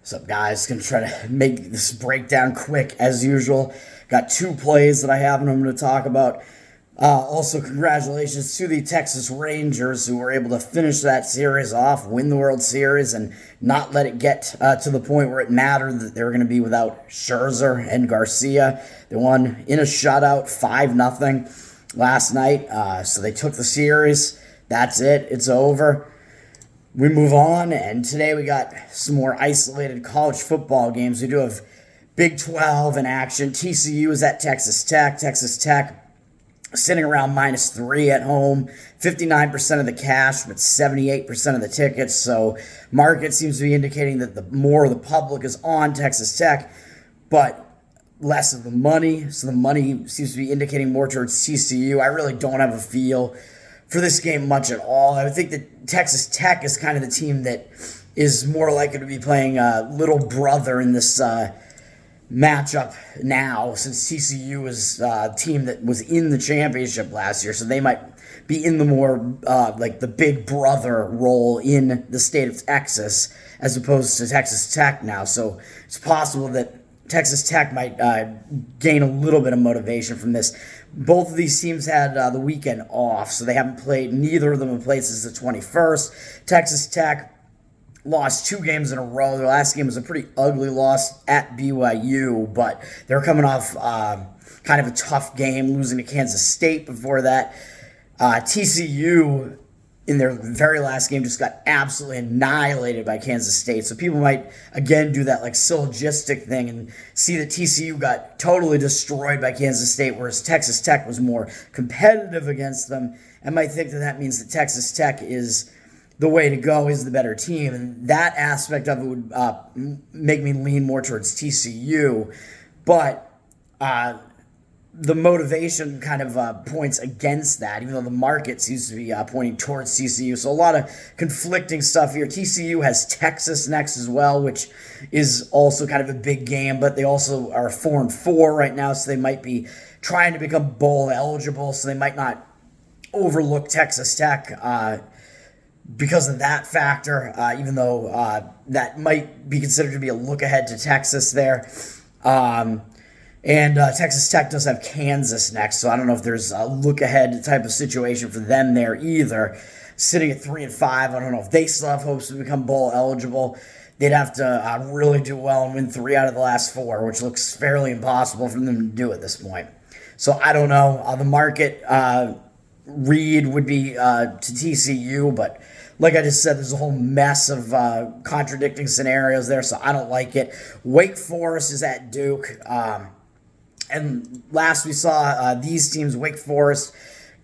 What's up, guys? Gonna try to make this breakdown quick as usual. Got two plays that I have and I'm going to talk about. Also, congratulations to the Texas Rangers who were able to finish that series off, win the World Series, and not let it get to the point where it mattered that they were going to be without Scherzer and Garcia. They won in a shutout, 5-0 last night. So they took the series. That's it. It's over. We move on, and today we got some more isolated college football games. We do have Big 12 in action. TCU is at Texas Tech. Texas Tech sitting around -3 at home. 59% of the cash, but 78% of the tickets. So market seems to be indicating that the more of the public is on Texas Tech, but less of the money. So the money seems to be indicating more towards TCU. I really don't have a feel for this game much at all. I would think that Texas Tech is kind of the team that is more likely to be playing little brother in this matchup now, since TCU is a team that was in the championship last year, so they might be in the more like the big brother role in the state of Texas as opposed to Texas Tech now. So it's possible that Texas Tech might gain a little bit of motivation from this. Both of these teams had the weekend off, so they haven't played. Neither of them have played since the 21st. Texas Tech lost 2 games in a row. Their last game was a pretty ugly loss at BYU, but they're coming off kind of a tough game, losing to Kansas State before that. TCU, in their very last game, just got absolutely annihilated by Kansas State. So people might, again, do that like syllogistic thing and see that TCU got totally destroyed by Kansas State, whereas Texas Tech was more competitive against them, and might think that that means that Texas Tech is the way to go, is the better team. And that aspect of it would make me lean more towards TCU. But the motivation kind of points against that, even though the market seems to be pointing towards TCU. So a lot of conflicting stuff here. TCU has Texas next as well, which is also kind of a big game, but they also are 4-4 right now, so they might be trying to become bowl eligible, so they might not overlook Texas Tech because of that factor, even though that might be considered to be a look ahead to Texas there. And Texas Tech does have Kansas next, so I don't know if there's a look-ahead type of situation for them there either. Sitting at 3-5, I don't know if they still have hopes to become bowl eligible. They'd have to really do well and win 3 out of the last 4, which looks fairly impossible for them to do at this point. So I don't know. The market read would be to TCU, but like I just said, there's a whole mess of contradicting scenarios there, so I don't like it. Wake Forest is at Duke. And last we saw these teams, Wake Forest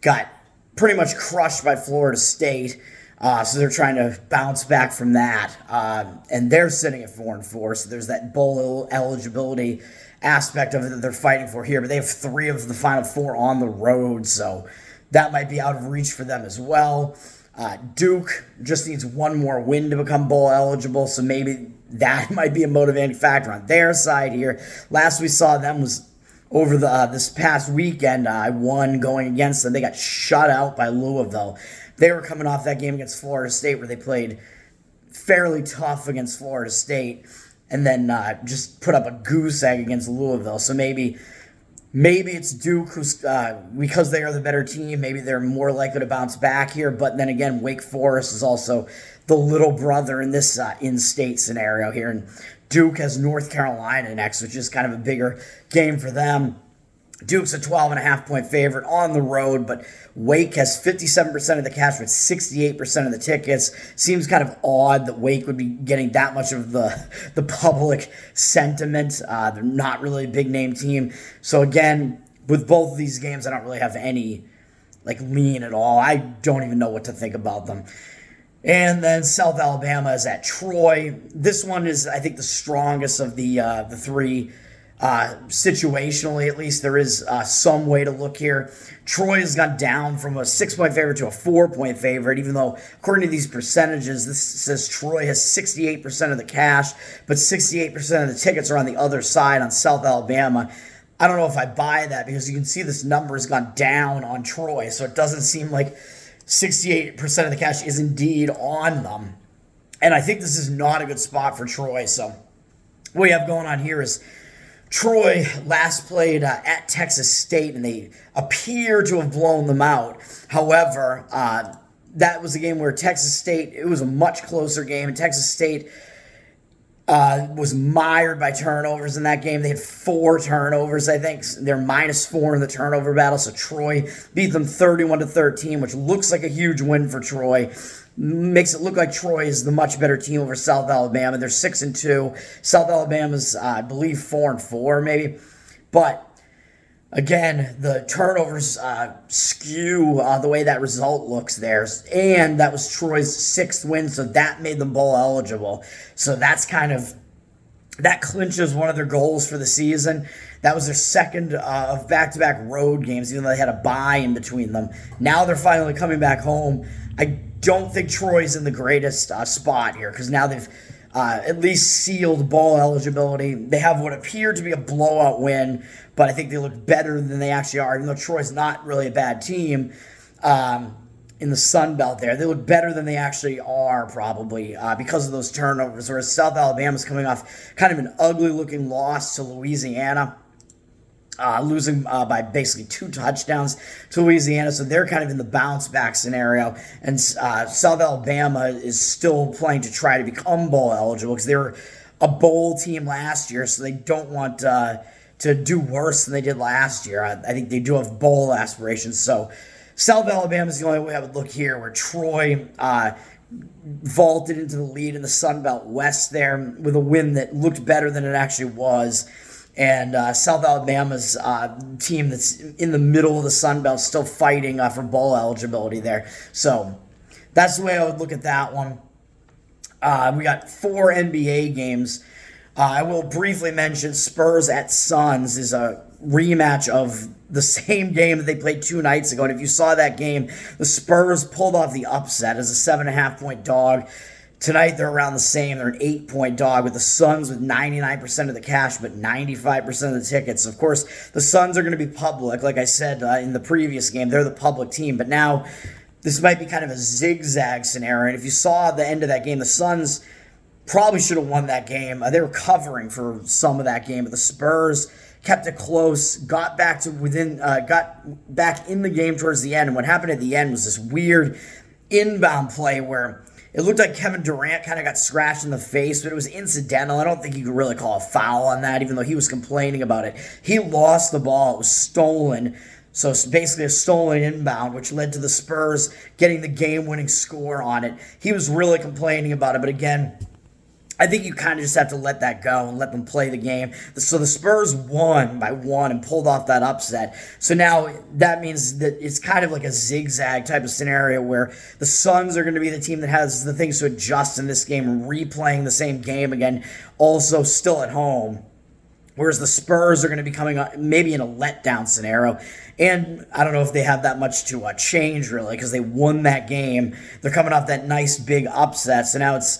got pretty much crushed by Florida State. So they're trying to bounce back from that. And they're sitting at 4-4. So there's that bowl eligibility aspect of it that they're fighting for here. But they have 3 of the final 4 on the road. So that might be out of reach for them as well. Duke just needs 1 more win to become bowl eligible. So maybe that might be a motivating factor on their side here. Last we saw them was over this past weekend. I won going against them. They got shut out by Louisville. They were coming off that game against Florida State where they played fairly tough against Florida State and then just put up a goose egg against Louisville. So maybe it's Duke who's because they are the better team. Maybe they're more likely to bounce back here. But then again, Wake Forest is also the little brother in this in-state scenario here. And Duke has North Carolina next, which is kind of a bigger game for them. Duke's a 12.5-point favorite on the road, but Wake has 57% of the cash with 68% of the tickets. Seems kind of odd that Wake would be getting that much of the public sentiment. They're not really a big-name team. So again, with both of these games, I don't really have any lean at all. I don't even know what to think about them. And then South Alabama is at Troy. This one is, I think, the strongest of the 3. Situationally, at least, there is some way to look here. Troy has gone down from a 6-point favorite to a 4-point favorite, even though, according to these percentages, this says Troy has 68% of the cash, but 68% of the tickets are on the other side on South Alabama. I don't know if I buy that because you can see this number has gone down on Troy, so it doesn't seem like 68% of the cash is indeed on them. And I think this is not a good spot for Troy, so what you have going on here is Troy last played at Texas State, and they appear to have blown them out. However, that was a game where Texas State, it was a much closer game, and Texas State was mired by turnovers in that game. They had 4 turnovers, I think. They're -4 in the turnover battle, so Troy beat them 31-13, which looks like a huge win for Troy. Makes it look like Troy is the much better team over South Alabama. They're 6-2. South Alabama's, I believe, 4-4 maybe. But again, the turnovers skew the way that result looks there. And that was Troy's 6th win, so that made them bowl eligible. So that's that clinches one of their goals for the season. That was their second of back-to-back road games, even though they had a bye in between them. Now they're finally coming back home. I don't think Troy's in the greatest spot here, because now they've at least sealed bowl eligibility. They have what appeared to be a blowout win, but I think they look better than they actually are, even though Troy's not really a bad team in the Sun Belt there. They look better than they actually are, probably, because of those turnovers, whereas South Alabama's coming off kind of an ugly-looking loss to Louisiana. Losing by basically 2 touchdowns to Louisiana, so they're kind of in the bounce-back scenario, and South Alabama is still playing to try to become bowl eligible, because they were a bowl team last year, so they don't want to do worse than they did last year. I think they do have bowl aspirations, so South Alabama is the only way I would look here, where Troy vaulted into the lead in the Sun Belt West there with a win that looked better than it actually was. And South Alabama's team that's in the middle of the Sun Belt still fighting for bowl eligibility there. So that's the way I would look at that one. We got 4 NBA games. I will briefly mention Spurs at Suns is a rematch of the same game that they played 2 nights ago. And if you saw that game, the Spurs pulled off the upset as a 7.5-point dog. Tonight, they're around the same. They're an 8-point dog with the Suns with 99% of the cash, but 95% of the tickets. Of course, the Suns are going to be public. Like I said in the previous game, they're the public team. But now, this might be kind of a zigzag scenario. And if you saw the end of that game, the Suns probably should have won that game. They were covering for some of that game, but the Spurs kept it close, got back in the game towards the end. And what happened at the end was this weird inbound play where it looked like Kevin Durant kind of got scratched in the face, but it was incidental. I don't think you could really call a foul on that, even though he was complaining about it. He lost the ball. It was stolen. So it's basically a stolen inbound, which led to the Spurs getting the game-winning score on it. He was really complaining about it, but again, I think you kind of just have to let that go and let them play the game. So the Spurs won by 1 and pulled off that upset. So now that means that it's kind of like a zigzag type of scenario where the Suns are going to be the team that has the things to adjust in this game, replaying the same game again, also still at home. Whereas the Spurs are going to be coming up maybe in a letdown scenario. And I don't know if they have that much to change, really, because they won that game. They're coming off that nice big upset. So now it's,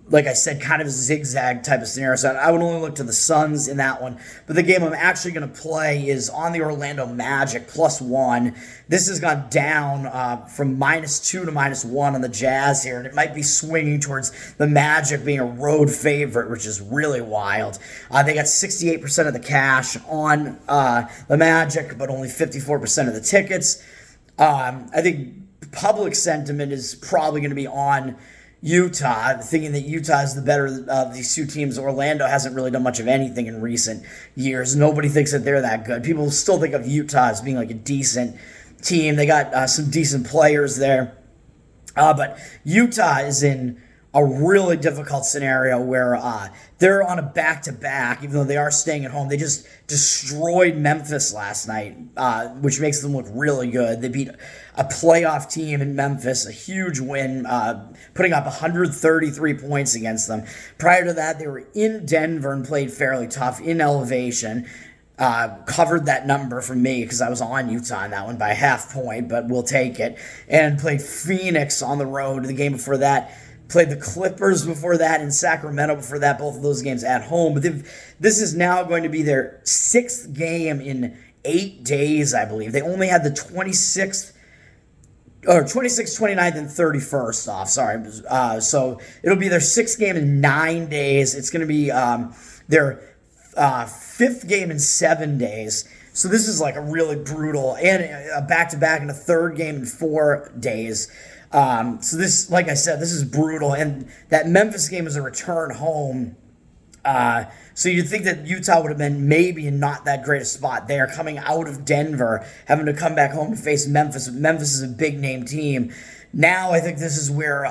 like I said, kind of a zigzag type of scenario. So I would only look to the Suns in that one. But the game I'm actually going to play is on the Orlando Magic +1. This has gone down from -2 to -1 on the Jazz here. And it might be swinging towards the Magic being a road favorite, which is really wild. They got 68% of the cash on the Magic, but only 54% of the tickets. I think public sentiment is probably going to be on Utah, thinking that Utah is the better of these 2 teams. Orlando hasn't really done much of anything in recent years. Nobody thinks that they're that good. People still think of Utah as being like a decent team. They got some decent players there. But Utah is in a really difficult scenario where they're on a back-to-back, even though they are staying at home. They just destroyed Memphis last night, which makes them look really good. They beat a playoff team in Memphis, a huge win, putting up 133 points against them. Prior to that, they were in Denver and played fairly tough in elevation. Covered that number for me because I was on Utah in that one by a half point, but we'll take it. And played Phoenix on the road the game before that. Played the Clippers before that and Sacramento before that, both of those games at home. But this is now going to be their 6th game in 8 days, I believe. They only had the 26th or 26th, 29th, and 31st off. Sorry. So it'll be their sixth game in 9 days. It's going to be their fifth game in 7 days. So this is like a really brutal, and a back-to-back and a third game in 4 days. So this, like I said, this is brutal. And that Memphis game is a return home. So you'd think that Utah would have been maybe in not that great a spot. They are coming out of Denver, having to come back home to face Memphis. Memphis is a big-name team. Now I think this is where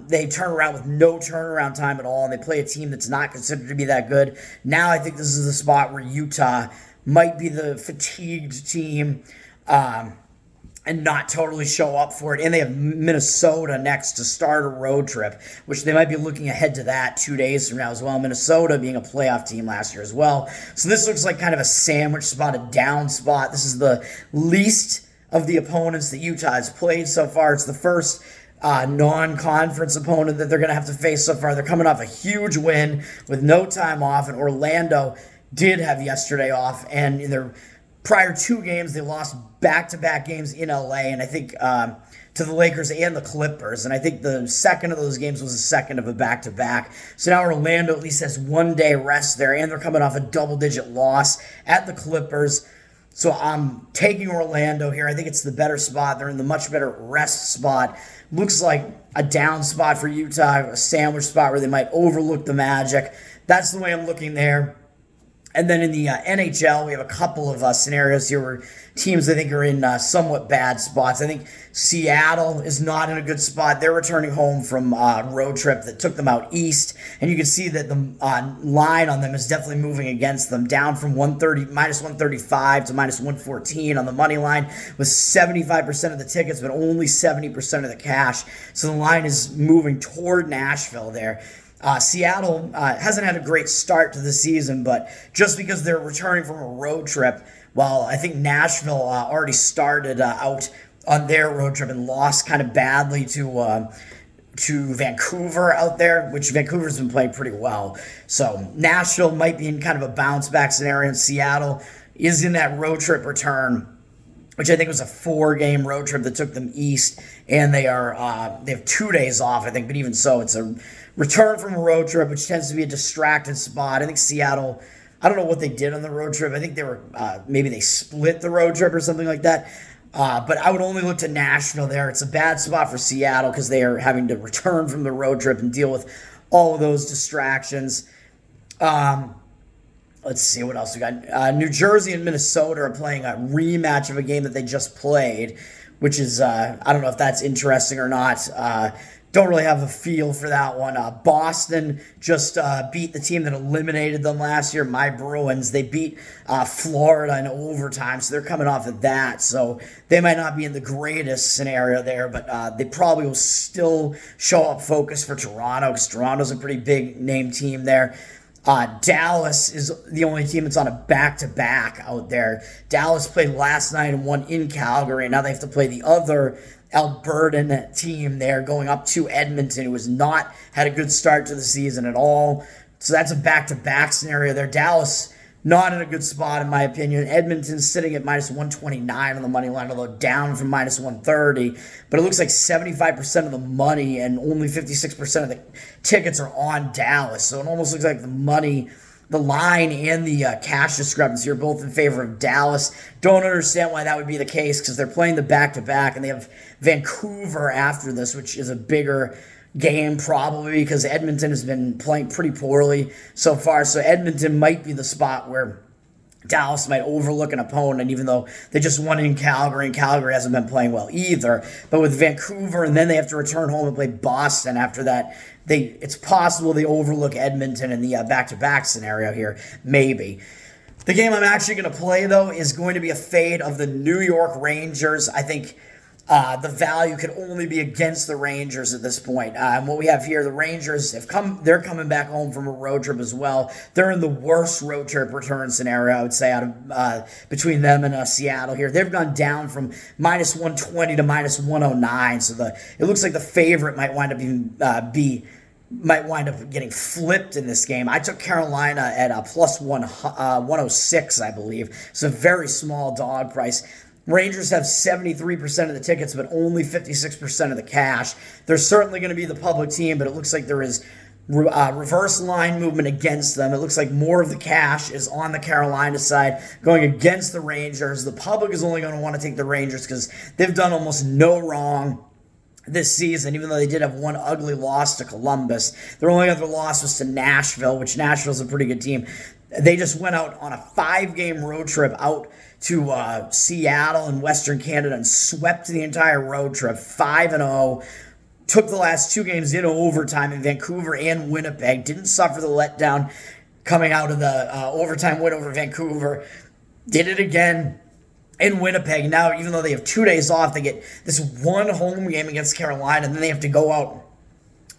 they turn around with no turnaround time at all, and they play a team that's not considered to be that good. Now I think this is the spot where Utah might be the fatigued team and not totally show up for it. And they have Minnesota next to start a road trip, which they might be looking ahead to that 2 days from now as well. Minnesota being a playoff team last year as well. So this looks like kind of a sandwich spot, a down spot. This is the least of the opponents that Utah has played so far. It's the first non-conference opponent that they're going to have to face so far. They're coming off a huge win with no time off, and Orlando did have yesterday off, and in their prior 2 games, they lost back-to-back games in LA, and I think to the Lakers and the Clippers, and I think the second of those games was the second of a back-to-back. So now Orlando at least has 1 day rest there, and they're coming off a double-digit loss at the Clippers. So I'm taking Orlando here. I think it's the better spot. They're in the much better rest spot. Looks like a down spot for Utah, a sandwich spot where they might overlook the Magic. That's the way I'm looking there. And then in the NHL, we have a couple of scenarios here where teams I think are in somewhat bad spots. I think Seattle is not in a good spot. They're returning home from a road trip that took them out east, and you can see that the line on them is definitely moving against them, down from minus 135 to minus 114 on the money line, with 75% of the tickets, but only 70% of the cash. So the line is moving toward Nashville there. Seattle hasn't had a great start to the season, but just because they're returning from a road trip, well, I think Nashville already started out on their road trip and lost kind of badly to Vancouver out there, which Vancouver's been playing pretty well. So Nashville might be in kind of a bounce-back scenario, and Seattle is in that road trip return, which I think was a 4-game road trip that took them east, and they have 2 days off, I think, but even so, it's a return from a road trip, which tends to be a distracted spot. I think Seattle, I don't know what they did on the road trip. I think they were, maybe they split the road trip or something like that. But I would only look to Nashville there. It's a bad spot for Seattle because they are having to return from the road trip and deal with all of those distractions. Let's see what else we got. New Jersey and Minnesota are playing a rematch of a game that they just played, which is, I don't know if that's interesting or not. Don't really have a feel for that one. Boston just beat the team that eliminated them last year, my Bruins. They beat Florida in overtime, so they're coming off of that. So they might not be in the greatest scenario there, but they probably will still show up focused for Toronto, because Toronto's a pretty big name team there. Dallas is the only team that's on a back-to-back out there. Dallas played last night and won in Calgary, and now they have to play the other Albertan team there going up to Edmonton, who has not had a good start to the season at all. So that's a back-to-back scenario there. Dallas not in a good spot, in my opinion. Edmonton's sitting at minus 129 on the money line, although down from minus 130. But it looks like 75% of the money and only 56% of the tickets are on Dallas. So it almost looks like the line and the cash discrepancy are both in favor of Dallas. Don't understand why that would be the case, because they're playing the back-to-back, and they have Vancouver after this, which is a bigger game probably because Edmonton has been playing pretty poorly so far. So Edmonton might be the spot where Dallas might overlook an opponent, even though they just won in Calgary, and Calgary hasn't been playing well either. But with Vancouver, and then they have to return home and play Boston after that, it's possible they overlook Edmonton in the back-to-back scenario here, maybe. The game I'm actually going to play, though, is going to be a fade of the New York Rangers. I think the value could only be against the Rangers at this point. And what we have here, the Rangers they're coming back home from a road trip as well. They're in the worst road trip return scenario, I would say, out of between them and Seattle here. They've gone down from minus 120 to minus 109. So it looks like the favorite might wind up getting flipped in this game. I took Carolina at a plus 106, I believe. It's a very small dog price. Rangers have 73% of the tickets, but only 56% of the cash. They're certainly going to be the public team, but it looks like there is reverse line movement against them. It looks like more of the cash is on the Carolina side going against the Rangers. The public is only going to want to take the Rangers because they've done almost no wrong this season, even though they did have one ugly loss to Columbus. Their only other loss was to Nashville, which Nashville's a pretty good team. They just went out on a 5-game road trip out to Seattle in Western Canada and swept the entire road trip 5-0. Took the last 2 games in overtime in Vancouver and Winnipeg. Didn't suffer the letdown coming out of the overtime win over Vancouver. Did it again in Winnipeg. Now, even though they have 2 days off, they get this one home game against Carolina, and then they have to go out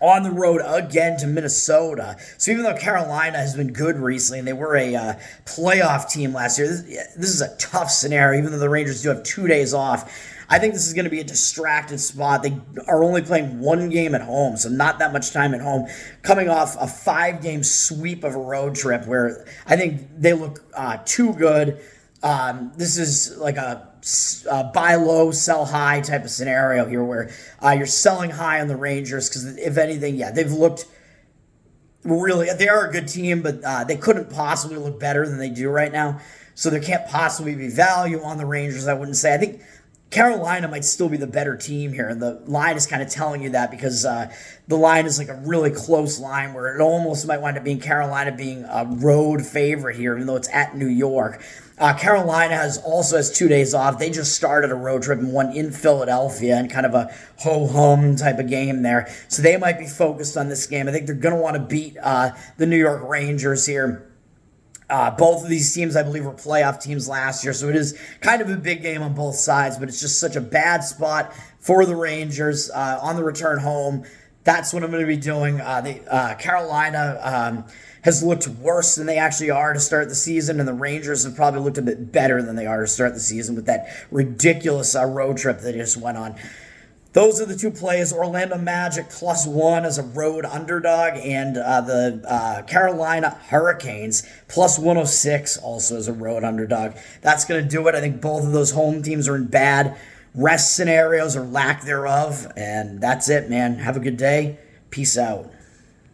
on the road again to Minnesota. So even though Carolina has been good recently, and they were a playoff team last year, this is a tough scenario, even though the Rangers do have 2 days off. I think this is going to be a distracted spot. They are only playing 1 game at home, so not that much time at home. Coming off a 5-game sweep of a road trip where I think they look too good. This is like a buy low, sell high type of scenario here where you're selling high on the Rangers because if anything, they've looked really, they are a good team, but they couldn't possibly look better than they do right now. So there can't possibly be value on the Rangers, I wouldn't say. I think Carolina might still be the better team here, and the line is kind of telling you that because the line is like a really close line where it almost might wind up being Carolina being a road favorite here, even though it's at New York. Carolina also has 2 days off. They just started a road trip and won in Philadelphia and kind of a ho-hum type of game there. So they might be focused on this game. I think they're going to want to beat the New York Rangers here. Both of these teams, I believe, were playoff teams last year, so it is kind of a big game on both sides, but it's just such a bad spot for the Rangers on the return home. That's what I'm going to be doing. Carolina has looked worse than they actually are to start the season, and the Rangers have probably looked a bit better than they are to start the season with that ridiculous road trip that they just went on. Those are the 2 plays. Orlando Magic +1 as a road underdog, and the Carolina Hurricanes +106 also as a road underdog. That's going to do it. I think both of those home teams are in bad rest scenarios or lack thereof, and that's it, man. Have a good day. Peace out.